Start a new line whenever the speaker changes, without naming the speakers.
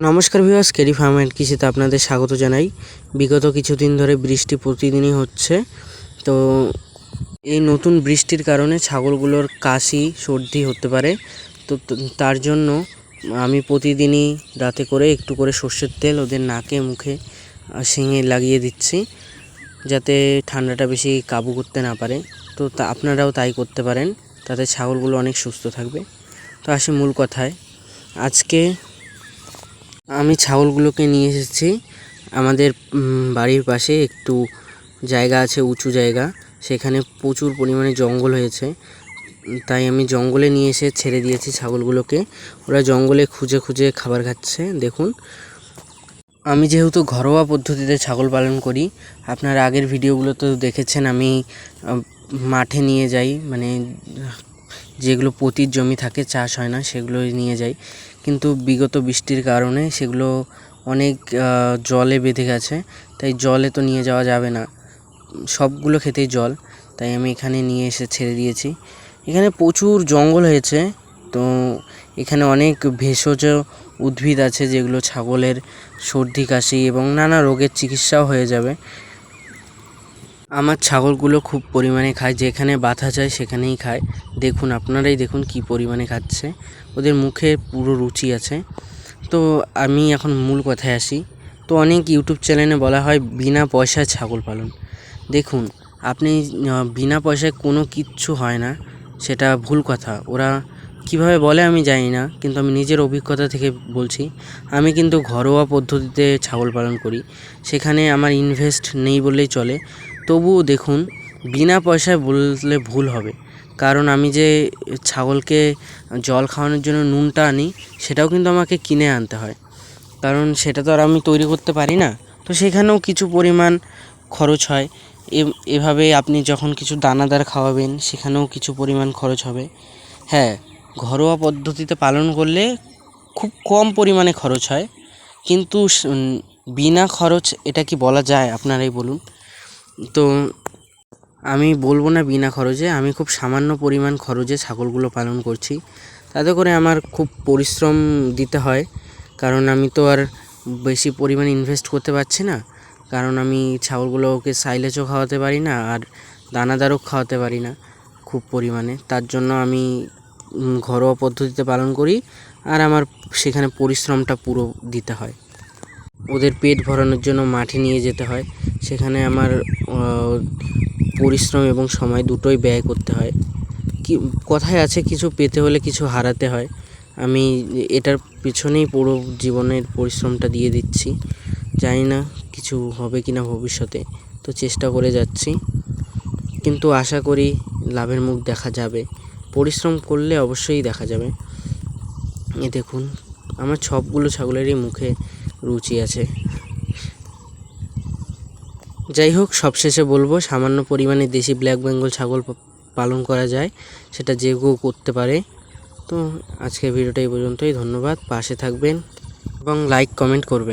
নমস্কার viewers, Kerry farm and কৃষিতে আপনাদের স্বাগত জানাই। বিগত কিছুদিন ধরে বৃষ্টি প্রতিদিনই হচ্ছে। তো এই নতুন বৃষ্টির কারণে ছাগলগুলোর কাশি সর্দি হতে পারে। তো তার জন্য আমি প্রতিদিনই রাতে করে একটু করে সর্ষের তেল ওদের নাকে মুখে শিঙে লাগিয়ে দিচ্ছি, যাতে ঠান্ডাটা বেশি কাবু করতে না পারে। তো আপনারাও তাই করতে পারেন, তাতে ছাগলগুলো অনেক সুস্থ থাকবে। তো আসি মূল কথায়। আজকে আমি ছাগলগুলোকে নিয়ে এসেছি আমাদের বাড়ির পাশে একটু জায়গা আছে, উঁচু জায়গা, সেখানে প্রচুর পরিমাণে জঙ্গল হয়েছে। তাই আমি জঙ্গলে নিয়ে এসে ছেড়ে দিয়েছি ছাগলগুলোকে। ওরা জঙ্গলে খুঁজে খুঁজে খাবার খাচ্ছে। দেখুন, আমি যেহেতু ঘরোয়া পদ্ধতিতে ছাগল পালন করি, আপনারা আগের ভিডিওগুলোতে দেখেছেন আমি মাঠে নিয়ে যাই, মানে যেগুলো পতির জমি থাকে, চাষ হয় না, সেগুলো নিয়ে যাই। কিন্তু বিগত বৃষ্টির কারণে সেগুলো অনেক জলে বেঁধে গেছে, তাই জলে তো নিয়ে যাওয়া যাবে না, সবগুলো খেতেই জল। তাই আমি এখানে নিয়ে এসে ছেড়ে দিয়েছি। এখানে প্রচুর জঙ্গল হয়েছে, তো এখানে অনেক ভেষজ উদ্ভিদ আছে যেগুলো ছাগলের সর্দি কাশি এবং নানা রোগের চিকিৎসাও হয়ে যাবে। আমার ছাগলগুলো খুব পরিমাণে খায়, যেখানে বাধা যায় সেখানেই খায়। দেখুন, আপনারাই দেখুন কি পরিমাণে খাচ্ছে, ওদের মুখে পুরো রুচি আছে। তো আমি এখন মূল কথায় আসি। তো অনেক ইউটিউব চ্যানেলে বলা হয় বিনা পয়সায় ছাগল পালন। দেখুন, আপনি বিনা পয়সায় কোনো কিচ্ছু হয় না, সেটা ভুল কথা। ওরা কিভাবে বলে আমি জানি না, কিন্তু আমি নিজের অভিজ্ঞতা থেকে বলছি। আমি কিন্তু ঘরোয়া পদ্ধতিতে ছাগল পালন করি, সেখানে আমার ইনভেস্ট নেই বললেই চলে। তবুও দেখুন, বিনা পয়সায় বললে ভুল হবে, কারণ আমি যে ছাগলকে জল খাওয়ানোর জন্য নুনটা আনি, সেটাও কিন্তু আমাকে কিনে আনতে হয়, কারণ সেটা তো আর আমি তৈরি করতে পারি না। তো সেখানেও কিছু পরিমাণ খরচ হয়। এভাবে আপনি যখন কিছু দানাদার খাওয়াবেন, সেখানেও কিছু পরিমাণ খরচ হবে। হ্যাঁ, ঘরোয়া পদ্ধতিতে পালন করলে খুব কম পরিমাণে খরচ হয়, কিন্তু বিনা খরচ এটা কি বলা যায়? আপনারাই বলুন। তো আমি বলবো না বিনা খরচে, আমি খুব সামান্য পরিমাণ খরচে ছাগলগুলো পালন করছি। তাতে করে আমার খুব পরিশ্রম দিতে হয়, কারণ আমি তো আর বেশি পরিমাণে ইনভেস্ট করতে পারছি না, কারণ আমি ছাগলগুলোকে সাইলেজও খাওয়াতে পারি না আর দানাদারও খাওয়াতে পারি না খুব পরিমাণে। তার জন্য আমি ঘরোয়া পদ্ধতিতে পালন করি, আর আমার সেখানে পরিশ্রমটা পুরো দিতে হয়। ওদের পেট ভরানোর জন্য মাঠে নিয়ে যেতে হয়, সেখানে আমার পরিশ্রম এবং সময় দুটোই ব্যয় করতে হয়। কি কথায় আছে, কিছু পেতে হলে কিছু হারাতে হয়। আমি এটার পিছনেই পুরো জীবনের পরিশ্রমটা দিয়ে দিচ্ছি। জানি না কিছু হবে কি না ভবিষ্যতে, তো চেষ্টা করে যাচ্ছি, কিন্তু আশা করি লাভের মুখ দেখা যাবে। পরিশ্রম করলে অবশ্যই দেখা যাবে। এ দেখুন, আমার সবগুলো ছাগলেরই মুখে রুচি আছে। যাই হোক, সবশেষে বলবো, সামান্য পরিমাণে দেশি ব্ল্যাক বেঙ্গল ছাগল পালন করা যায়, সেটা যে কেউ করতে পারে। তো আজকের ভিডিওটা এই পর্যন্তই। ধন্যবাদ, পাশে থাকবেন এবং লাইক কমেন্ট করবেন।